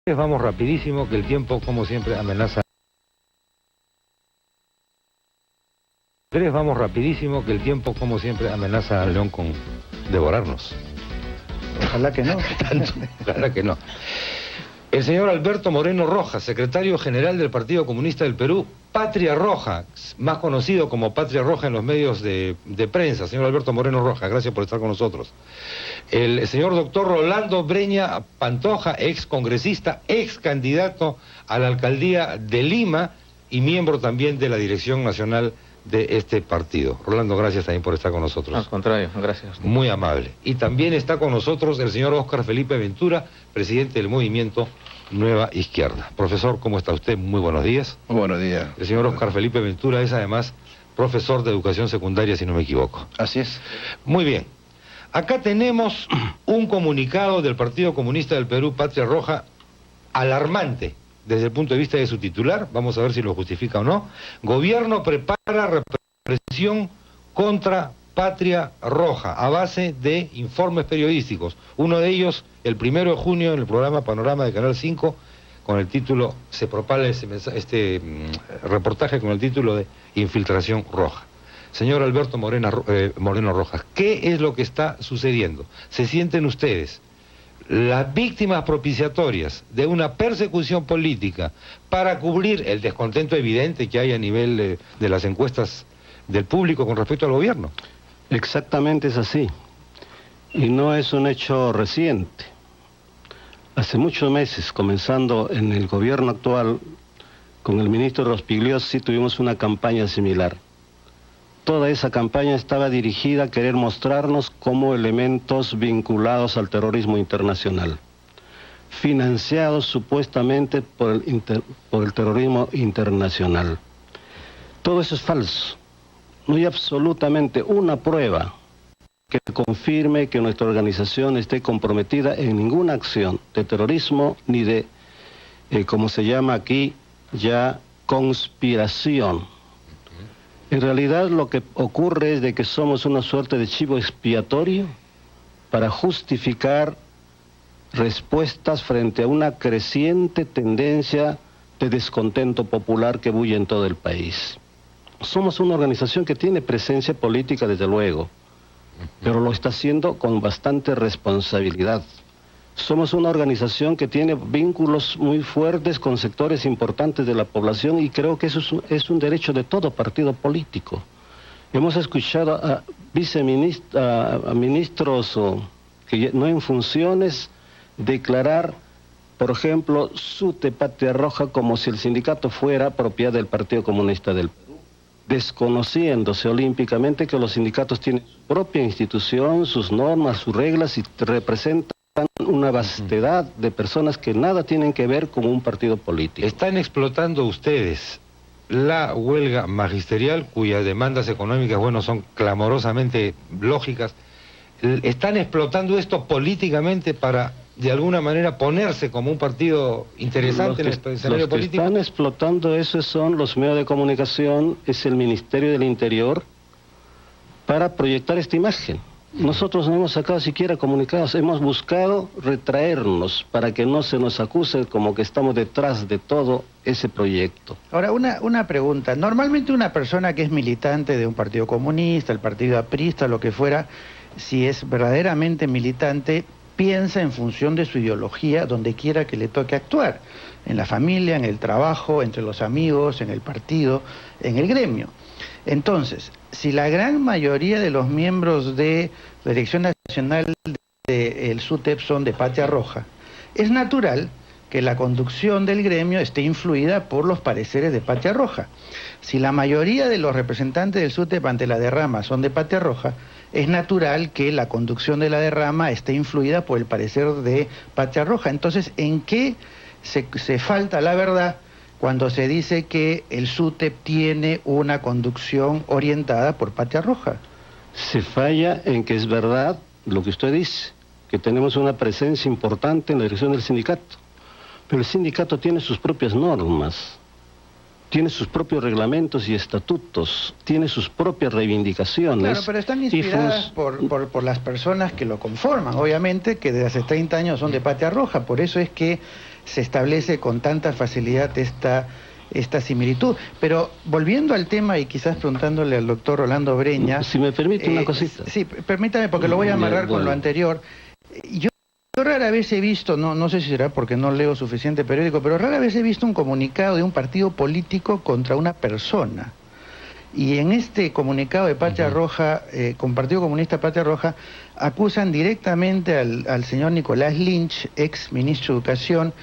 Vamos rapidísimo, que el tiempo, como siempre, amenaza. Vamos rapidísimo, que el tiempo, como siempre, amenaza al león con devorarnos. Ojalá que no. Ojalá que no. El señor Alberto Moreno Rojas, secretario general del Partido Comunista del Perú, Patria Roja, más conocido como Patria Roja en los medios de prensa. Señor Alberto Moreno Rojas, gracias por estar con nosotros. El señor doctor Rolando Breña Pantoja, ex congresista, ex candidato a la alcaldía de Lima y miembro también de la dirección nacional de este partido. Rolando, gracias también por estar con nosotros. Al contrario, gracias. Muy amable. Y también está con nosotros el señor Óscar Felipe Ventura, presidente del movimiento Nueva Izquierda. Profesor, ¿cómo está usted? Muy buenos días. Muy buenos días. El señor Óscar Felipe Ventura es además profesor de educación secundaria, si no me equivoco. Así es. Muy bien. Acá tenemos un comunicado del Partido Comunista del Perú, Patria Roja, alarmante desde el punto de vista de su titular. Vamos a ver si lo justifica o no. Gobierno prepara represión contra Patria Roja a base de informes periodísticos. Uno de ellos, el 1 de junio, en el programa Panorama de Canal 5, con el título, se propala este reportaje con el título de Infiltración Roja. Señor Alberto Moreno Rojas, ¿qué es lo que está sucediendo? ¿Se sienten ustedes las víctimas propiciatorias de una persecución política para cubrir el descontento evidente que hay a nivel de las encuestas del público con respecto al gobierno? Exactamente es así. Y no es un hecho reciente. Hace muchos meses, comenzando en el gobierno actual, con el ministro Rospigliosi tuvimos una campaña similar. Toda esa campaña estaba dirigida a querer mostrarnos como elementos vinculados al terrorismo internacional, financiados supuestamente por el terrorismo internacional. Todo eso es falso. No hay absolutamente una prueba que confirme que nuestra organización esté comprometida en ninguna acción de terrorismo ni de, como se llama aquí, ya conspiración. En realidad lo que ocurre es de que somos una suerte de chivo expiatorio para justificar respuestas frente a una creciente tendencia de descontento popular que bulle en todo el país. Somos una organización que tiene presencia política, desde luego, pero lo está haciendo con bastante responsabilidad. Somos una organización que tiene vínculos muy fuertes con sectores importantes de la población y creo que eso es un derecho de todo partido político. Hemos escuchado a ministros que no en funciones declarar, por ejemplo, SUTE Patria Roja como si el sindicato fuera propiedad del Partido Comunista del Perú, desconociéndose olímpicamente que los sindicatos tienen su propia institución, sus normas, sus reglas y representan una vastedad de personas que nada tienen que ver con un partido político. Están explotando ustedes la huelga magisterial, cuyas demandas económicas, bueno, son clamorosamente lógicas. Están explotando esto políticamente para, de alguna manera, ponerse como un partido interesante en el escenario político. Los que están explotando eso son los medios de comunicación, es el Ministerio del Interior, para proyectar esta imagen. Nosotros no hemos sacado siquiera comunicados, hemos buscado retraernos para que no se nos acuse como que estamos detrás de todo ese proyecto. Ahora, una pregunta. Normalmente una persona que es militante de un partido comunista, el partido aprista, lo que fuera, si es verdaderamente militante, piensa en función de su ideología donde quiera que le toque actuar. En la familia, en el trabajo, entre los amigos, en el partido, en el gremio. Entonces, si la gran mayoría de los miembros de la Dirección Nacional del SUTEP son de Patria Roja, es natural que la conducción del gremio esté influida por los pareceres de Patria Roja. Si la mayoría de los representantes del SUTEP ante la derrama son de Patria Roja, es natural que la conducción de la derrama esté influida por el parecer de Patria Roja. Entonces, ¿en qué se falta la verdad cuando se dice que el SUTEP tiene una conducción orientada por Patria Roja? Se falla en que es verdad lo que usted dice, que tenemos una presencia importante en la dirección del sindicato, pero el sindicato tiene sus propias normas, tiene sus propios reglamentos y estatutos, tiene sus propias reivindicaciones. Claro, pero están inspiradas por las personas que lo conforman, obviamente, que desde hace 30 años son de Patria Roja. Por eso es que se establece con tanta facilidad esta similitud. Pero volviendo al tema y quizás preguntándole al doctor Rolando Breña... Si me permite una cosita. Sí, permítame, porque lo voy a amarrar con lo anterior. Yo rara vez he visto, no sé si será porque no leo suficiente periódico, pero rara vez he visto un comunicado de un partido político contra una persona. Y en este comunicado de Patria Roja, con Partido Comunista Patria Roja, acusan directamente al señor Nicolás Lynch, ex ministro de Educación,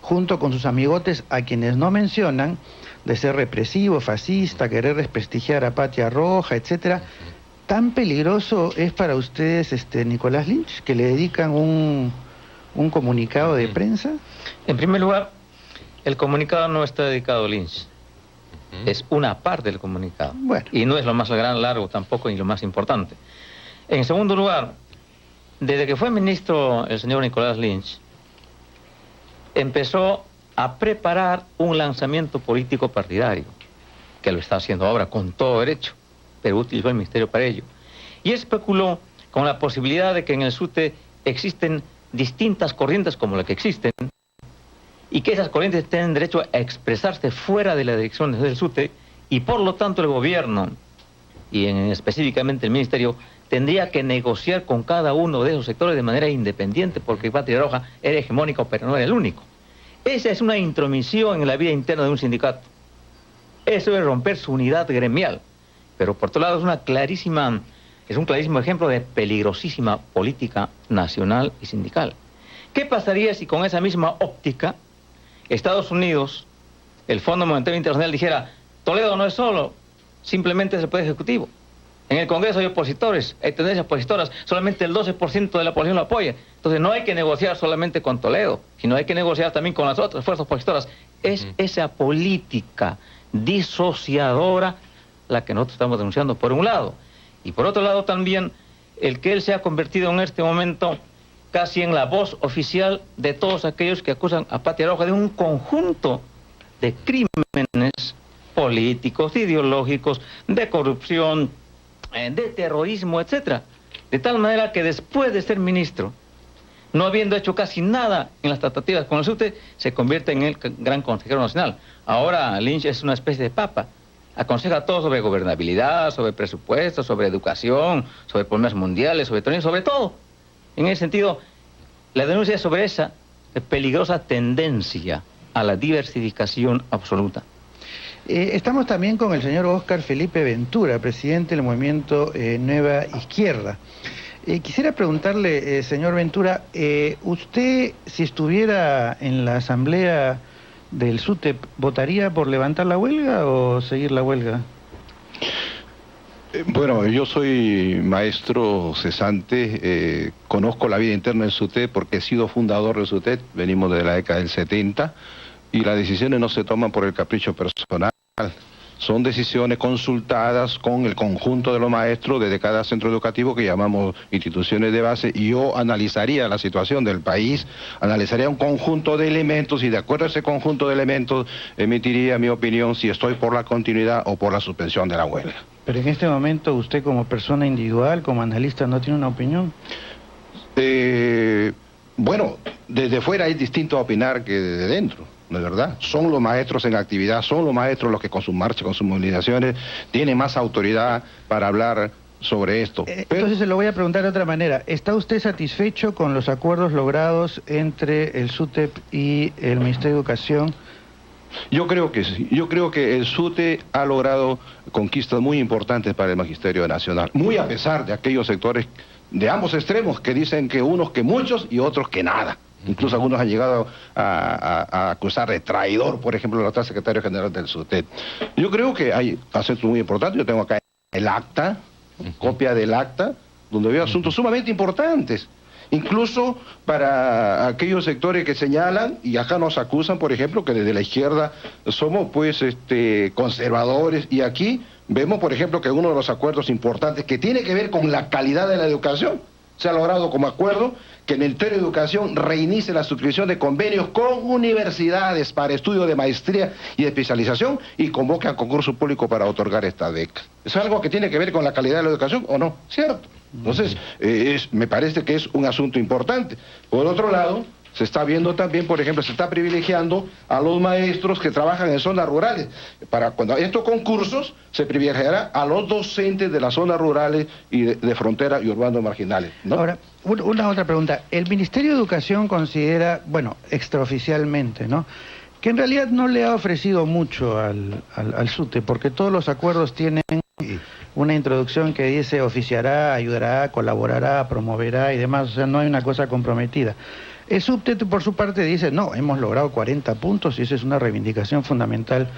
junto con sus amigotes, a quienes no mencionan, de ser represivo, fascista, querer desprestigiar a Patria Roja, etcétera. ¿Tan peligroso es para ustedes, Nicolás Lynch, que le dedican un comunicado de prensa? En primer lugar, el comunicado no está dedicado a Lynch. Es una parte del comunicado. Bueno. Y no es lo más largo tampoco, ni lo más importante. En segundo lugar, desde que fue ministro el señor Nicolás Lynch, empezó a preparar un lanzamiento político partidario, que lo está haciendo ahora con todo derecho, pero utilizó el ministerio para ello. Y especuló con la posibilidad de que en el SUTE existen distintas corrientes como la que existen, y que esas corrientes tienen derecho a expresarse fuera de la dirección del SUTE, y por lo tanto el gobierno, y específicamente el ministerio, tendría que negociar con cada uno de esos sectores de manera independiente, porque Patria Roja era hegemónico, pero no era el único. Esa es una intromisión en la vida interna de un sindicato. Eso es romper su unidad gremial. Pero por otro lado es un clarísimo ejemplo de peligrosísima política nacional y sindical. ¿Qué pasaría si con esa misma óptica Estados Unidos, el Fondo Monetario Internacional, dijera: Toledo no es solo, simplemente es el Poder Ejecutivo? En el Congreso hay opositores, hay tendencias opositoras, solamente el 12% de la población lo apoya. Entonces no hay que negociar solamente con Toledo, sino hay que negociar también con las otras fuerzas opositoras. Es esa política disociadora la que nosotros estamos denunciando por un lado. Y por otro lado también el que él se ha convertido en este momento casi en la voz oficial de todos aquellos que acusan a Patria Roja de un conjunto de crímenes políticos, ideológicos, de corrupción, de terrorismo, etcétera. De tal manera que después de ser ministro, no habiendo hecho casi nada en las tratativas con el SUTE, se convierte en el gran consejero nacional. Ahora Lynch es una especie de papa. Aconseja todo sobre gobernabilidad, sobre presupuestos, sobre educación, sobre problemas mundiales, sobre todo. En ese sentido, la denuncia es sobre esa peligrosa tendencia a la diversificación absoluta. Estamos también con el señor Óscar Felipe Ventura, presidente del movimiento Nueva Izquierda. Quisiera preguntarle, señor Ventura, usted, si estuviera en la asamblea del SUTEP, ¿votaría por levantar la huelga o seguir la huelga? Bueno, yo soy maestro cesante, conozco la vida interna del SUTEP porque he sido fundador del SUTEP, venimos de la década del 70, y las decisiones no se toman por el capricho personal, son decisiones consultadas con el conjunto de los maestros desde cada centro educativo que llamamos instituciones de base, y yo analizaría la situación del país, analizaría un conjunto de elementos y de acuerdo a ese conjunto de elementos emitiría mi opinión si estoy por la continuidad o por la suspensión de la huelga. Pero en este momento usted como persona individual, como analista, ¿no tiene una opinión? Bueno, desde fuera es distinto a opinar que desde dentro, ¿no es verdad? Son los maestros en actividad, son los maestros los que con sus marchas, con sus movilizaciones, tienen más autoridad para hablar sobre esto. Entonces se lo voy a preguntar de otra manera. ¿Está usted satisfecho con los acuerdos logrados entre el SUTEP y el Ministerio de Educación? Yo creo que sí. Yo creo que el SUTE ha logrado conquistas muy importantes para el Magisterio Nacional, muy a pesar de aquellos sectores de ambos extremos que dicen que unos que muchos y otros que nada. Incluso algunos han llegado a acusar de traidor, por ejemplo, el actual secretario general del SUTEP. Yo creo que hay asuntos muy importantes. Yo tengo acá el acta, copia del acta, donde veo asuntos sumamente importantes. Incluso para aquellos sectores que señalan, y acá nos acusan, por ejemplo, que desde la izquierda somos pues conservadores, y aquí vemos, por ejemplo, que uno de los acuerdos importantes que tiene que ver con la calidad de la educación, se ha logrado como acuerdo que el Ministerio de Educación reinicie la suscripción de convenios con universidades para estudio de maestría y especialización y convoque a concurso público para otorgar esta beca. ¿Es algo que tiene que ver con la calidad de la educación o no? ¿Cierto? Entonces, me parece que es un asunto importante. Por otro lado, Se está viendo también, por ejemplo, se está privilegiando a los maestros que trabajan en zonas rurales. Para cuando hay estos concursos, se privilegiará a los docentes de las zonas rurales y de frontera y urbanos marginales, ¿no? Ahora, una otra pregunta. El Ministerio de Educación considera, bueno, extraoficialmente, ¿no?, que en realidad no le ha ofrecido mucho al SUTE, porque todos los acuerdos tienen una introducción que dice oficiará, ayudará, colaborará, promoverá y demás, o sea, no hay una cosa comprometida. El SUTE, por su parte, dice, no, hemos logrado 40 puntos y esa es una reivindicación fundamental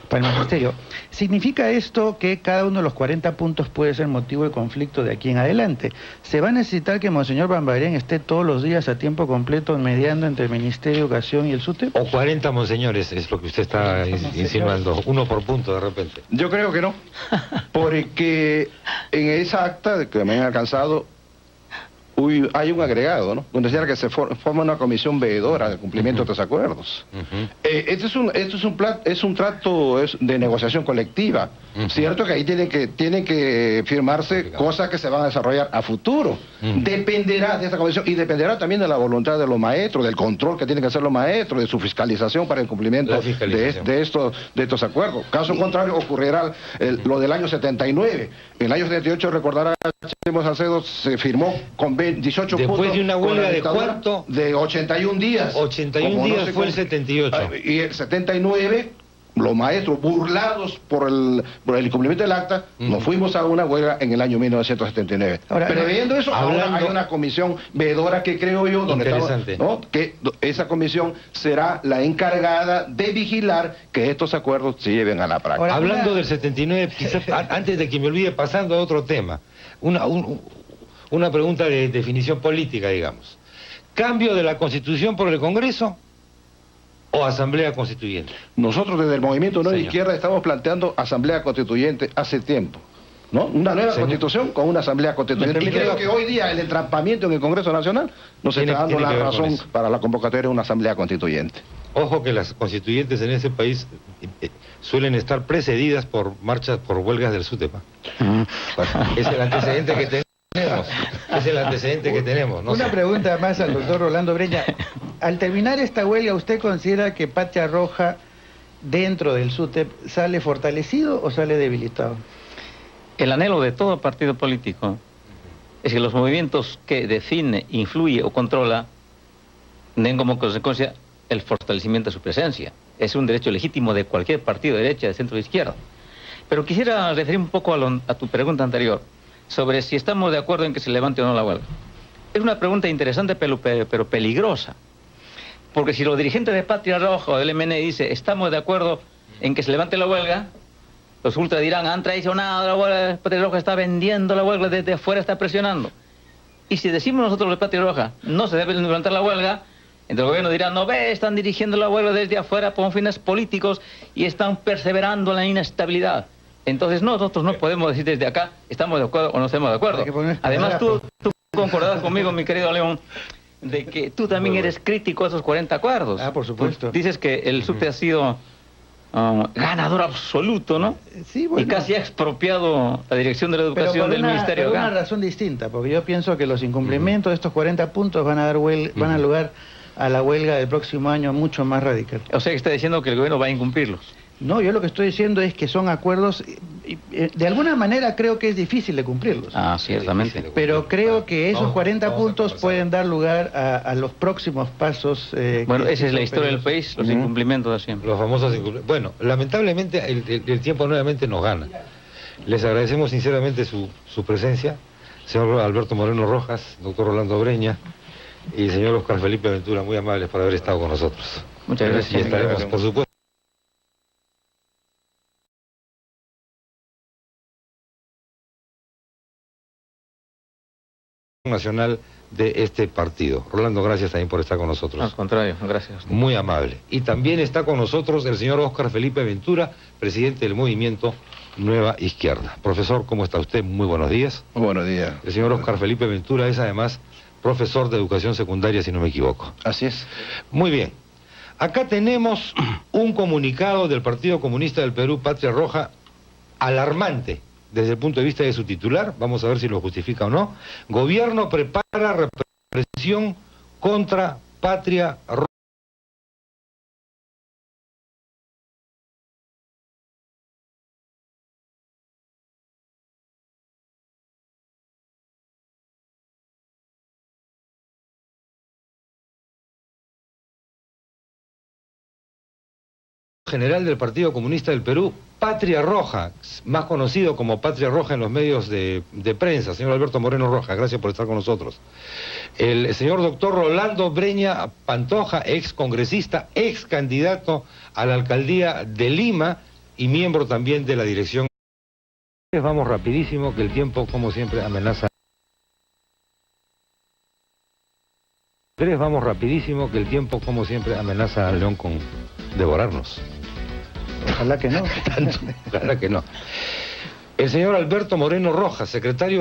para el Ministerio. ¿Significa esto que cada uno de los 40 puntos puede ser motivo de conflicto de aquí en adelante? ¿Se va a necesitar que Monseñor Bambarén esté todos los días a tiempo completo mediando entre el Ministerio de Educación y el SUTE? O 40 monseñores, es lo que usted está insinuando, uno por punto de repente. Yo creo que no, porque en esa acta que me han alcanzado hay un agregado, ¿no?, donde decía que se forma una comisión veedora de cumplimiento de estos acuerdos. Este es un trato de negociación colectiva. Cierto que ahí tienen que firmarse cosas que se van a desarrollar a futuro. Dependerá de esta comisión y dependerá también de la voluntad de los maestros, del control que tienen que hacer los maestros, de su fiscalización para el cumplimiento de estos acuerdos. Caso contrario, ocurrirá lo del año 79. En el año 78, recordará Chemo Salcedo, se firmó con 18 puntos. Después de una huelga de cuánto? De 81 días. 81 días fue el 78. Y el 79, los maestros, burlados por el incumplimiento del acta, nos fuimos a una huelga en el año 1979. Ahora, previendo eso, ahora hay una comisión veedora que creo yo, donde interesante, ¿no?, que esa comisión será la encargada de vigilar que estos acuerdos se lleven a la práctica. Ahora, hablando del 79, quizás, antes de que me olvide, pasando a otro tema, una pregunta de definición política, digamos. ¿Cambio de la Constitución por el Congreso o Asamblea Constituyente? Nosotros desde el Movimiento Nueva Izquierda estamos planteando Asamblea Constituyente hace tiempo, ¿no? Una nueva Constitución con una Asamblea Constituyente. Y creo que hoy día el entrampamiento en el Congreso Nacional nos está dando la razón para la convocatoria de una Asamblea Constituyente. Ojo que las constituyentes en ese país suelen estar precedidas por marchas, por huelgas del SUTEPA. Es el antecedente que tenemos. Es el antecedente que tenemos. Una pregunta más al doctor Rolando Breña. Al terminar esta huelga, ¿usted considera que Patria Roja dentro del SUTEP sale fortalecido o sale debilitado? El anhelo de todo partido político es que los movimientos que define, influye o controla den como consecuencia el fortalecimiento de su presencia. Es un derecho legítimo de cualquier partido de derecha, de centro, de izquierda. Pero quisiera referir un poco a tu pregunta anterior sobre si estamos de acuerdo en que se levante o no la huelga. Es una pregunta interesante pero peligrosa. Porque si los dirigentes de Patria Roja o del MN dicen estamos de acuerdo en que se levante la huelga, los ultra dirán han traicionado la huelga, Patria Roja está vendiendo la huelga, desde afuera está presionando. Y si decimos nosotros de Patria Roja no se debe levantar la huelga, entonces el gobierno dirá, no ve, están dirigiendo la huelga desde afuera con fines políticos y están perseverando en la inestabilidad. Entonces nosotros no podemos decir desde acá, estamos de acuerdo o no estamos de acuerdo. Además tú concordarás conmigo, mi querido León, de que tú también eres crítico a esos 40 acuerdos. Ah, por supuesto. Tú dices que el SUTE ha sido ganador absoluto, ¿no? Sí, bueno. Y casi ha expropiado la dirección de la educación del Ministerio. Por una razón distinta, porque yo pienso que los incumplimientos de estos 40 puntos van a dar lugar a la huelga del próximo año mucho más radical. O sea que está diciendo que el gobierno va a incumplirlos. No, yo lo que estoy diciendo es que son acuerdos, de alguna manera creo que es difícil de cumplirlos. Ah, ciertamente. Pero creo que esos 40 puntos pueden dar lugar a los próximos pasos. Bueno, esa es la historia del país, los incumplimientos de siempre. Los famosos incumplimientos. Bueno, lamentablemente el tiempo nuevamente nos gana. Les agradecemos sinceramente su presencia, señor Alberto Moreno Rojas, doctor Rolando Breña y señor Oscar Felipe Ventura, muy amables por haber estado con nosotros. Muchas gracias. Y estaremos, por supuesto, nacional de este partido. Rolando, gracias también por estar con nosotros. Al contrario, gracias. Muy amable. Y también está con nosotros el señor Oscar Felipe Ventura, presidente del Movimiento Nueva Izquierda. Profesor, ¿cómo está usted? Muy buenos días. Muy buenos días. El señor Oscar Felipe Ventura es además profesor de educación secundaria, si no me equivoco. Así es. Muy bien. Acá tenemos un comunicado del Partido Comunista del Perú, Patria Roja, alarmante desde el punto de vista de su titular. Vamos a ver si lo justifica o no. Gobierno prepara represión contra Patria Roja. General del Partido Comunista del Perú, Patria Roja, más conocido como Patria Roja en los medios de prensa, señor Alberto Moreno Rojas, gracias por estar con nosotros. El señor doctor Rolando Breña Pantoja, ex congresista, ex candidato a la alcaldía de Lima y miembro también de la dirección. Vamos rapidísimo, que el tiempo, como siempre, amenaza. Vamos rapidísimo, que el tiempo, como siempre, amenaza al león con devorarnos. Ojalá que no. Ojalá que no. El señor Alberto Moreno Rojas, secretario